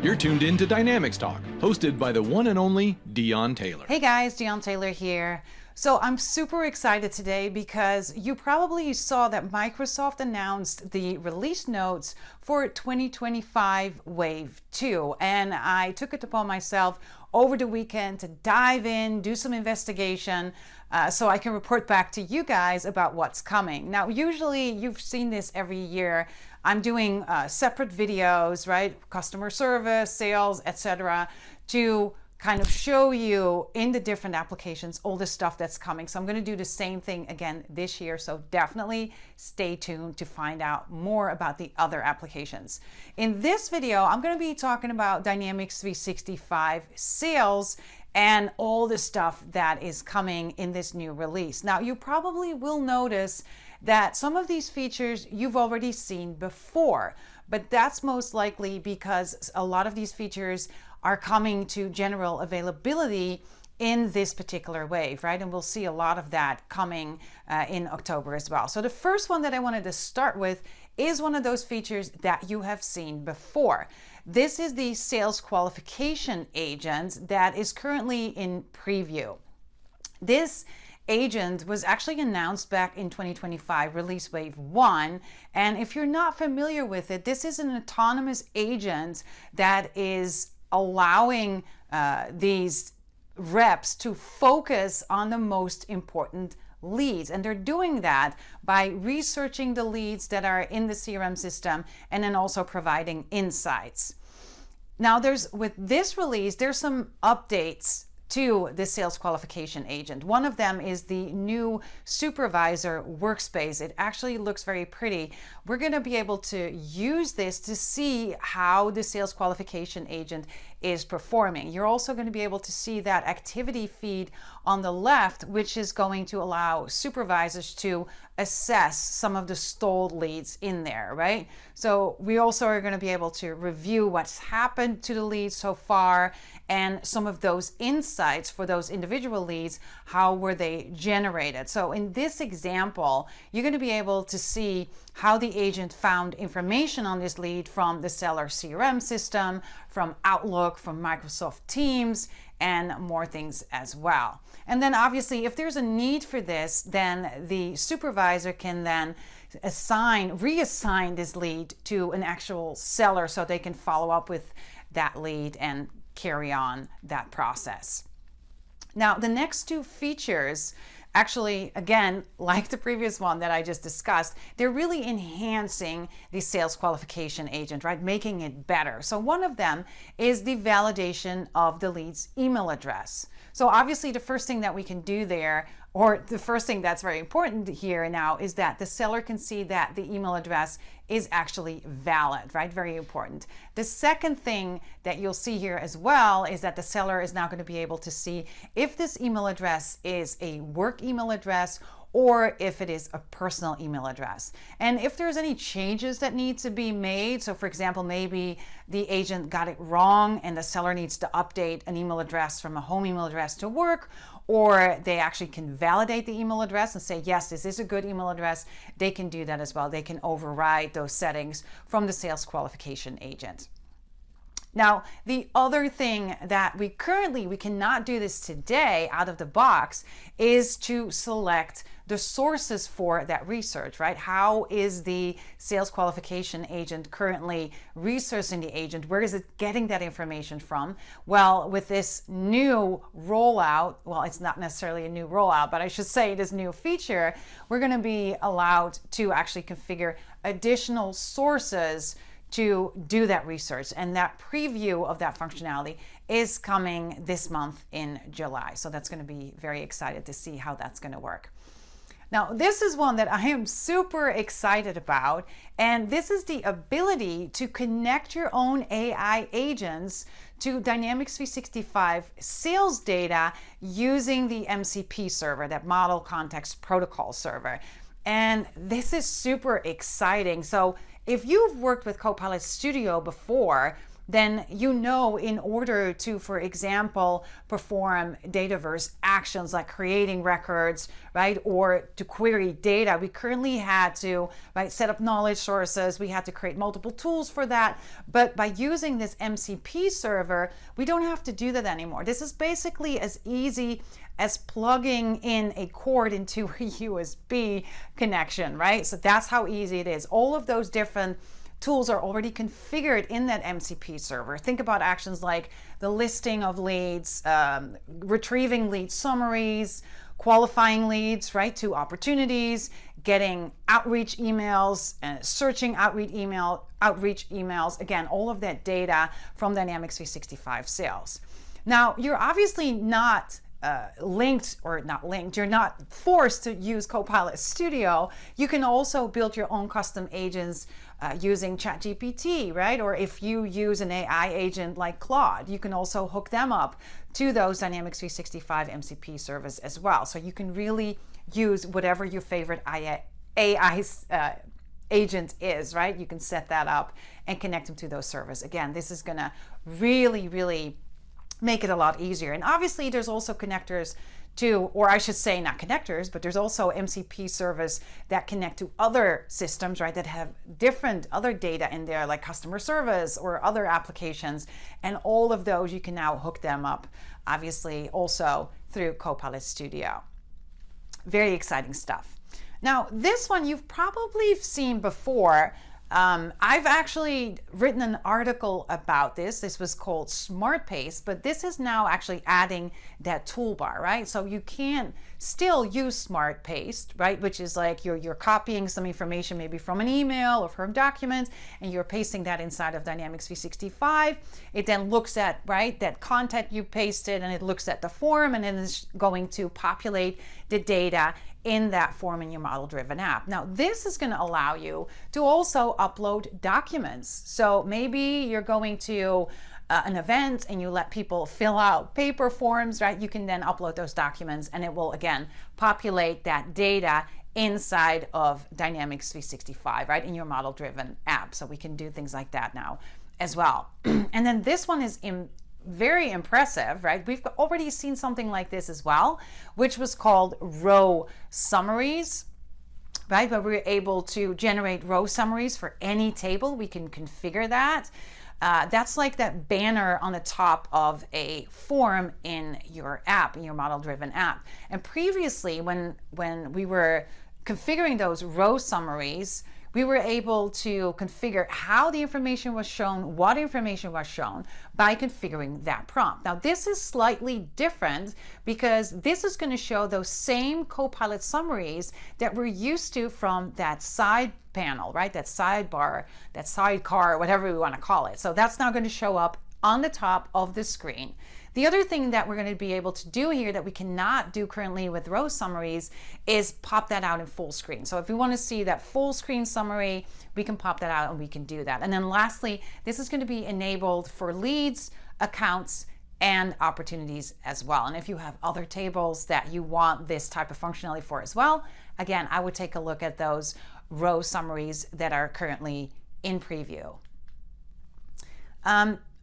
You're tuned in to Dynamics Talk, hosted by the one and only Dion Taylor. Hey guys, Dion Taylor here. So I'm super excited today because you probably saw that Microsoft announced the release notes for 2025 Wave 2. And I took it upon myself over the weekend to dive in, do some investigation, so I can report back to you guys about what's coming. Now, usually you've seen this every year. I'm doing separate videos, right? Customer service, sales, etc., to kind of show you in the different applications all the stuff that's coming. So I'm going to do the same thing again this year. So definitely stay tuned to find out more about the other applications. In this video, I'm going to be talking about Dynamics 365 Sales and all the stuff that is coming in this new release. Now, you probably will notice that some of these features you've already seen before, but that's most likely because a lot of these features are coming to general availability in this particular wave, right? And we'll see a lot of that coming in October as well. So the first one that I wanted to start with is one of those features that you have seen before. This is the sales qualification agent that is currently in preview. This agent was actually announced back in 2025, release wave 1. And if you're not familiar with it, this is an autonomous agent that is allowing these reps to focus on the most important leads. And they're doing that by researching the leads that are in the CRM system and then also providing insights. Now, with this release, there's some updates to the sales qualification agent. One of them is the new Supervisor Workspace. It actually looks very pretty. We're going to be able to use this to see how the sales qualification agent is performing. You're also going to be able to see that activity feed on the left, which is going to allow supervisors to assess some of the stalled leads in there, right? So we also are going to be able to review what's happened to the leads so far and some of those insights for those individual leads, how were they generated? So in this example, you're going to be able to see how the agent found information on this lead from the seller CRM system, from Outlook, from Microsoft Teams, and more things as well. And then obviously, if there's a need for this, then the supervisor can then reassign this lead to an actual seller so they can follow up with that lead and carry on that process. Now, the next two features, actually, again, like the previous one that I just discussed, they're really enhancing the sales qualification agent, right? Making it better. So one of them is the validation of the lead's email address. So obviously the first thing that we can do there, or the first thing that's very important here now, is that the seller can see that the email address is actually valid, right? Very important. The second thing that you'll see here as well is that the seller is now going to be able to see if this email address is a work email address or if it is a personal email address. And if there's any changes that need to be made, so for example, maybe the agent got it wrong and the seller needs to update an email address from a home email address to work, or they actually can validate the email address and say, yes, this is a good email address, they can do that as well. They can override those settings from the sales qualification agent. Now, the other thing that we cannot do this today out of the box is to select the sources for that research, right? How is the sales qualification agent currently researching the agent? Where is it getting that information from? Well, with this new rollout, well, it's not necessarily a new rollout, but I should say this new feature, we're going to be allowed to actually configure additional sources to do that research. And that preview of that functionality is coming this month in July. So that's going to be very excited to see how that's going to work. Now, this is one that I am super excited about, and this is the ability to connect your own AI agents to Dynamics 365 sales data using the MCP server, that Model Context Protocol server. And this is super exciting. So if you've worked with Copilot Studio before, then you know in order to, for example, perform Dataverse actions like creating records, right, or to query data, we currently had to, right, set up knowledge sources. We had to create multiple tools for that. But by using this MCP server, we don't have to do that anymore. This is basically as easy as plugging in a cord into a USB connection, right? So that's how easy it is. All of those different tools are already configured in that MCP server. Think about actions like the listing of leads, retrieving lead summaries, qualifying leads, right, to opportunities, getting outreach emails, searching outreach emails. Again, all of that data from Dynamics 365 Sales. Now, you're obviously not you're not forced to use Copilot Studio. You can also build your own custom agents using ChatGPT, right? Or if you use an AI agent like Claude, you can also hook them up to those Dynamics 365 MCP servers as well. So you can really use whatever your favorite AI agent is, right? You can set that up and connect them to those servers. Again, this is gonna really make it a lot easier. And obviously there's also connectors to, or I should say not connectors, but there's also MCP servers that connect to other systems, right, that have different other data in there, like customer service or other applications. And all of those, you can now hook them up, obviously also through Copilot Studio. Very exciting stuff. Now, this one you've probably seen before. I've actually written an article about this. This was called Smart Paste, but this is now actually adding that toolbar, right? So you can still use Smart Paste, right? Which is like you're copying some information maybe from an email or from documents, and you're pasting that inside of Dynamics 365. It then looks at, right, that content you pasted, and it looks at the form, and then it's going to populate the data in that form in your model-driven app. Now, this is going to allow you to also upload documents. So maybe you're going to an event and you let people fill out paper forms, right? You can then upload those documents, and it will again populate that data inside of Dynamics 365, right, in your model-driven app. So we can do things like that now as well. And then this one is very impressive, right? We've already seen something like this as well, which was called row summaries, right? Where we're able to generate row summaries for any table. We can configure that. That's like that banner on the top of a form in your app, in your model-driven app. And previously, when we were configuring those row summaries, we were able to configure how the information was shown, what information was shown by configuring that prompt. Now, this is slightly different because this is going to show those same Copilot summaries that we're used to from that side panel, right? That sidebar, that sidecar, whatever we want to call it. So that's now going to show up on the top of the screen. The other thing that we're going to be able to do here that we cannot do currently with row summaries is pop that out in full screen. So if we want to see that full screen summary, we can pop that out and we can do that. And then lastly, this is going to be enabled for leads, accounts, and opportunities as well. And if you have other tables that you want this type of functionality for as well, again, I would take a look at those row summaries that are currently in preview.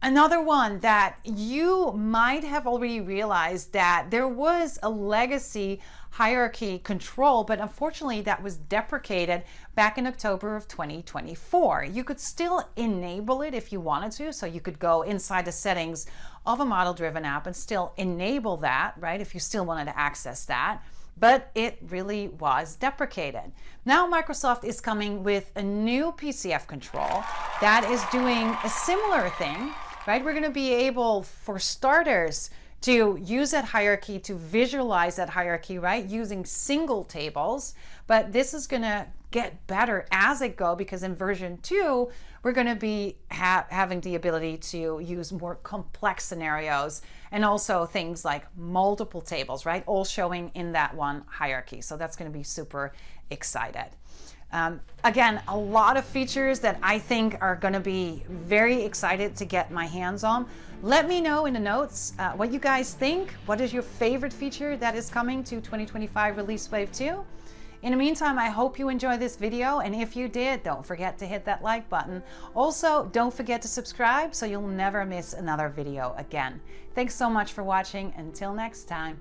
Another one that you might have already realized that there was a legacy hierarchy control, but unfortunately that was deprecated back in October of 2024. You could still enable it if you wanted to. So you could go inside the settings of a model-driven app and still enable that, right? If you still wanted to access that. But it really was deprecated. Now Microsoft is coming with a new PCF control that is doing a similar thing, right? We're going to be able, for starters, to use that hierarchy, to visualize that hierarchy, right? Using single tables. But this is going to get better as it goes, because in version 2, we're going to be having the ability to use more complex scenarios and also things like multiple tables, right? All showing in that one hierarchy. So that's going to be super excited. Again, a lot of features that I think are going to be very excited to get my hands on. Let me know in the notes what you guys think. What is your favorite feature that is coming to 2025 Release Wave 2? In the meantime, I hope you enjoyed this video, and if you did, don't forget to hit that like button. Also, don't forget to subscribe so you'll never miss another video again. Thanks so much for watching. Until next time.